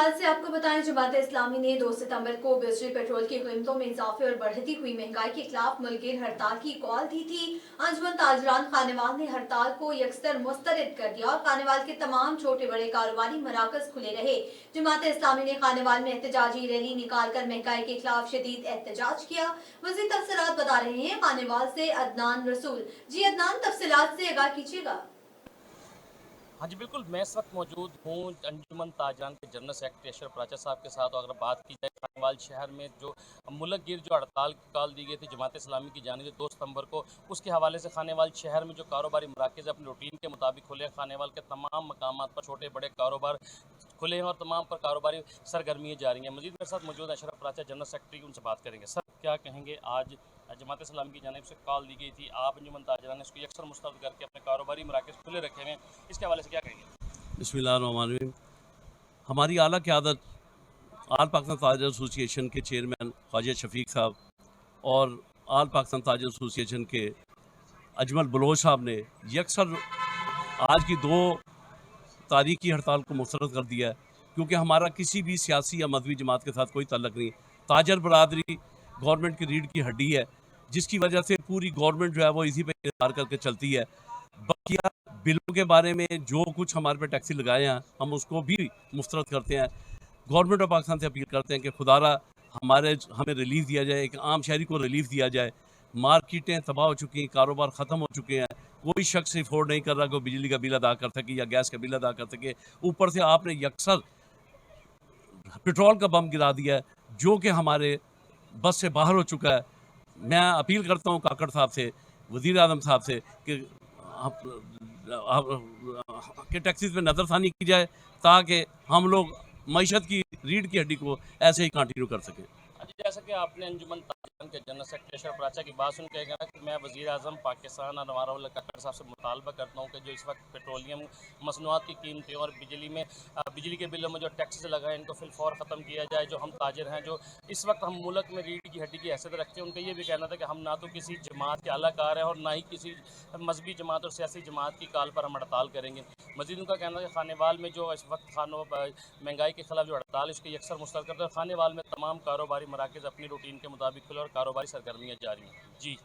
खानेवाल से आपको बताएं, जमात इस्लामी ने 2 सितंबर को बिजली पेट्रोल की कीमतों में इजाफे और बढ़ती हुई महंगाई के खिलाफ मुल्किन हड़ताल की कॉल दी थी। अंजुमन ताजरान खानेवाल ने हड़ताल को यकसर मुस्तरद कर दिया और खानेवाल के तमाम छोटे बड़े कारोबारी मराकज खुले रहे। जमात इस्लामी ने खानेवाल में एहतजाजी रैली निकालकर महंगाई के खिलाफ शदीद एहतजाज किया। मजीद तफसीलात बता रहे हैं खानेवाल से अदनान रसूल। जी अदनान, तफसीलात से आगाह कीजिएगा। हाँ जी, बिल्कुल। मैं इस वक्त मौजूद हूँ अंजुमन ताजरान के जनरल सेक्रेटरी अशरफ राचा साहब के साथ। और अगर बात की जाए खानेवाल शहर में जो मुल्क गिर जो हड़ताल की कॉल दी गई थी जमात इस्लामी की जानिब से 2 सितंबर को, उसके हवाले से खानेवाल शहर में जो कारोबारी मराकज़ अपने रूटीन के मुताबिक खुले हैं। खानेवाल के तमाम मकामात पर छोटे बड़े कारोबार खुले हैं और तमाम पर कारोबारी सरगर्मियाँ जारी हैं। मजीद मेरे साथ मौजूद अशरफ राचा जनरल सेक्रेटरी, उनसे बात करेंगे। सर, क्या कहेंगे, आज जमात इस्लामी की जानिब से कॉल दी गई थी, आप अंजुमन ताजरान ने इसको यकसर मुस्तरद करके अपने कारोबारी मराकज़ खुले रखे हुए हैं, इसके हवाले से क्या कहेंगे? बिस्मिल्लाहिर्रहमानिर्रहीम। हमारी आला क़यादत आल पाकिस्तान ताजर एसोसिएशन के चेयरमैन ख्वाजा शफीक साहब और आल पाकिस्तान ताजर एसोसिएशन के अजमल बलोच साहब ने यकसर आज की 2 तारीख की हड़ताल को मुस्तरद कर दिया है, क्योंकि हमारा किसी भी सियासी या मजहबी जमात के साथ कोई ताल्लुक नहीं। ताजर बरादरी गवर्नमेंट की रीढ़ की हड्डी है, जिसकी वजह से पूरी गवर्नमेंट जो है वो इसी पे इंतजार करके चलती है। बकिया बिलों के बारे में जो कुछ हमारे पे टैक्सी लगाए हैं, हम उसको भी मुस्तरद करते हैं। गवर्नमेंट ऑफ पाकिस्तान से अपील करते हैं कि खुदारा हमें रिलीफ दिया जाए, एक आम शहरी को रिलीफ दिया जाए। मार्केटें तबाह हो चुकी हैं, कारोबार ख़त्म हो चुके हैं, कोई शख्स अफोर्ड नहीं कर रहा कि वो बिजली का बिल अदा कर सके या गैस का बिल अदा कर सके। ऊपर से आपने यकसर पेट्रोल का बम गिरा दिया है, जो कि हमारे बस से बाहर हो चुका है। मैं अपील करता हूँ काकड़ साहब से, वज़ीर आज़म साहब से कि कि टैक्सीज पे नज़रसानी की जाए, ताकि हम लोग मईशत की रीढ़ की हड्डी को ऐसे ही कंटिन्यू कर सकें। जैसा कि आपने अंजुमन ताजरान के जनरल सेक्रेटरी अशरफ राचा की बात सुन के कहना कि मैं वज़ीर आज़म पाकिस्तान अनवारुल काकड़ साहब से मुतालबा करता हूँ कि जो इस वक्त पेट्रोलियम मसनूआत की कीमतें और बिजली के बिलों में जो टैक्सेस लगाए, इनको फिलफौर ख़त्म किया जाए। जो हम ताजर हैं, जो इस वक्त हम मुल्क में रीढ़ की हड्डी की हैसियत रखते हैं, उनका ये भी कहना था कि हम ना तो किसी जमात के अलाकार हैं और ना ही किसी मजहबी जमात और सियासी जमात की काल पर हम हड़ताल करेंगे। मजीद उनका कहना है कि खानेवाल में जो इस वक्त महंगाई के खिलाफ जो हड़ताल है, इसकी यकसर मुस्तरद करते हैं। खानेवाल में तमाम कारोबारी मराकज़ अपनी रूटीन के मुताबिक खुले और कारोबारी सरगर्मियाँ जारी हैं। जी।